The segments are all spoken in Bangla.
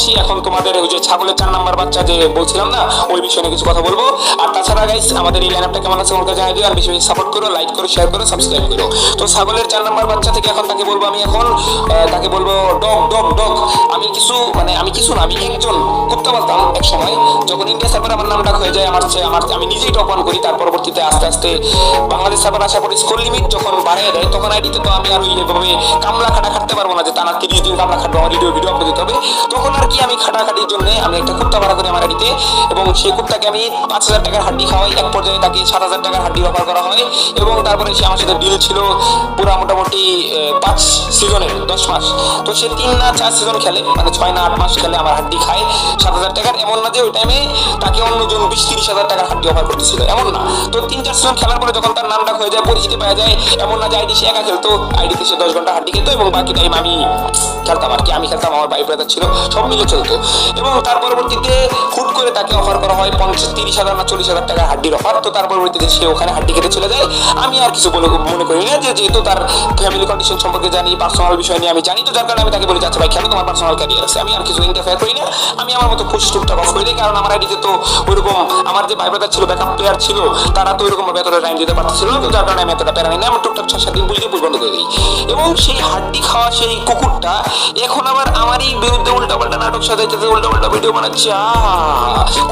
আসি এখন তোমাদের ওই যে ছাগলের 4 নাম্বার বাচ্চা যে বলছিলাম না, ওই বিষয়ে নিয়ে কিছু কথা বলবো। আর তাছাড়া গাইস আমাদের এই লাইনআপটা কেমন আছে আমাকে জানিয়ে দিও, আর বেশি বেশি সাপোর্ট করো, লাইক করো, শেয়ার করো, সাবস্ক্রাইব করো। তো ছাগলের 4 নাম্বার বাচ্চা থেকে এখন তাকে বলবো আমি এখন তাকে বলবো ডগ ডগ ডগ। আমি কিছু না, আমি একজন কুত্তা বলতাম এক সময়, যখন ইন্ডিয়া সার্ভার আমার নাম ডাক হয়ে যায়, আমি নিজেই টপ অন করি। তার পরবর্তীতে আস্তে আস্তে বাংলাদেশ সার্ভার আসার পর স্কোর লিমিট যখন বাড়িয়ে দেয়, তখন আইডিতে তো আমি আর ওইভাবে কামলা খাটা খাটতে পারবো না যে টানা 30 দিন কামলা খাটবো, আমার ভিডিও আপলোড দিতে হবে। তখন আর কি আমি খাটাখাটির জন্য আমি একটা কুত্তা ভাড়া করি আমার আইডিতে, এবং সেই কুত্তাকে আমি 5,000 টাকার হাড্ডি খাওয়াই। এক পর্যায়ে তাকে 7,000 টাকার হাড্ডি অফার করা হয়, এবং তারপরে সে আমার সাথে ডিল ছিল পুরো মোটামুটি 5 সিজনের 10 মাস। তো সে 3 না 4 সিজন খেলে, মানে 6 না 8 মাস খেলে, আমার হাড্ডি খায় 7,000 টাকার। এমন না যে ওই টাইমে তাকে অন্যজন 20-30 হাজার টাকার হাড্ডি অফার করতেছিল, এমন না। তো 3-4 সিজন খেলার পরে যখন তার নাম ডাক হয়ে যায়, পরিচিতি পাওয়া যায়, এমন না যে আইডি সে একা খেলতো, আইডিতে সে 10 ঘন্টা হাড্ডি খেলতো, এবং বাকি টাইম আমি খেলতাম আর কি। আমি খেলতাম, আমার ভাই ব্রাদার ছিল, সব মিলে চলতো। এবং তার পরবর্তীতে হুট করে তাকে অফার করা হয় 30,000 না 40,000 টাকার হাড্ডির অফার। তো তার পরবর্তীতে সে ওখানে হাড্ডি খেতে চলে যায়। আমি আর কিছু মনে করি না, যেহেতু তার ফ্যামিলি কন্ডিশন সম্পর্কে জানি, পার্সোনাল বিষয় নিয়ে আমি জানি, তো যার কারণে আমি তাকে বলি আচ্ছা ভাই খেলো, তোমার পার্সোনাল ক্যারিয়ার আছে। আমি আর কিছু ইন্টারফেয়ার করি না, আমি আমার মতো খুশি টুকটাক অফ করে দিই। কারণ আমার আইডিতে তো ওইরকম আমার যে ভাই ব্রাদার ছিল, ব্যাকআপ প্লেয়ার ছিল, তারা তো ওইরকম এতটা টাইম দিতে পারছিল না। তো যার কারণে আমি এতটা প্যারা নিই না, আমি টুকটাক 6-7 দিন বুঝতে বন্ধ করে দিই। এবং সেই হাড্ডি খাওয়া সেই কুকুরটা এখন আবার আমারই বিরুদ্ধে উল্টাপাল্টা নাটক সাজাইতেছে, উল্টাপাল্টা ভিডিও বানাচ্ছে।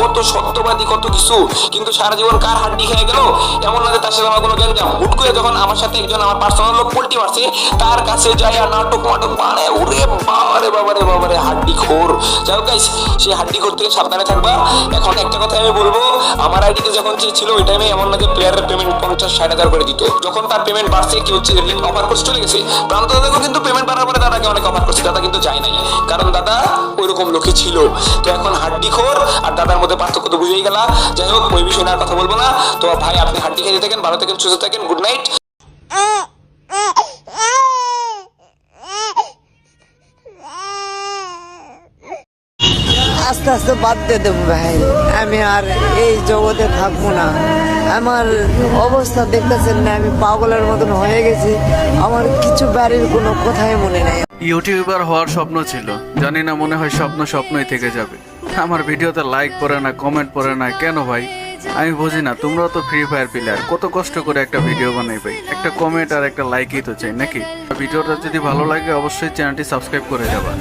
কত সত্যবাদী, কত কিছু, কিন্তু সারা জীবন কার হাড্ডি খেয়ে গেল এমন না যে তার সাথে আমার কোনো গ্যাঞ্জাম। হুট করে যখন আমার সাথে একজন আমার পার্সোনাল লোক পোল্টি মারছে, তার কাছে যায় আর নাটক মানে ওরে বাবারে হাড্ডি খোর। যাই হোক গাইস, সেই হাড্ডি খোর থেকে সাবধানে থাকবা। এখন একটা কথা আমি বলবো, আমার আইডিতে যখন যে ছিল ওই টাইমে এমন না যে প্লেয়ারের পেমেন্ট 50-60 হাজার করে দিত। যখন তার পেমেন্ট বাড়ছে, কেউ লিঙ্ক অফার করে চলে গেছে। প্রান্ত দাদাকে কিন্তু পেমেন্ট বাড়ার পরে দাদাকে অনেক অফার করছে, দাদা কিন্তু যায় নাই, কারণ দাদা ওইরকম লোকই ছিল। তো এখন হাড্ডি খোর আর দাদার মধ্যে পার্থক্য তো বুঝেই গেলা। যাই হোক, ওই বিষয়ে আর কথা বলবো না। তো ভাই আপনি হাড্ডি খেতে থাকেন, ভালো থাকেন, সুস্থ থাকেন, গুড নাইট। আস্তে আস্তে বাদ দিয়ে দেবো ভাই, আমি আর এই জগতে থাকবো না। আমার অবস্থা দেখতেছেন না, আমি পাগলের মতন হয়ে গেছি। আমার কিছু বাড়ির কোনো কথাই মনে নেই। ইউটিউবার হওয়ার স্বপ্ন ছিল, জানি না, মনে হয় স্বপ্নই থেকে যাবে। আমার ভিডিওতে লাইক পড়ে না, কমেন্ট পড়ে না কেন ভাই? আমি বুঝি না। তোমরা তো ফ্রি ফায়ার প্লেয়ার, কত কষ্ট করে একটা ভিডিও বানাই ভাই, একটা কমেন্ট আর একটা লাইকই তো চাই নাকি? ভিডিওটা যদি ভালো লাগে অবশ্যই চ্যানেলটি সাবস্ক্রাইব করে যাবা।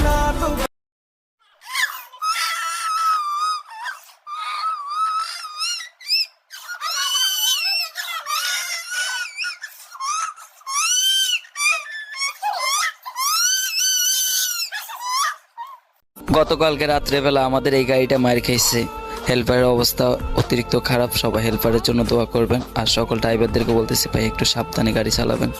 গতকালকে রাত্রেবেলা আমাদের এই গাড়িটা মার খাইছে। হেল্পারের অবস্থা অতিরিক্ত খারাপ, সবাই হেল্পারের জন্য দোয়া করবেন। আর সকল ড্রাইভারদেরকে বলতেছি ভাই একটু সাবধানে গাড়ি চালাবেন।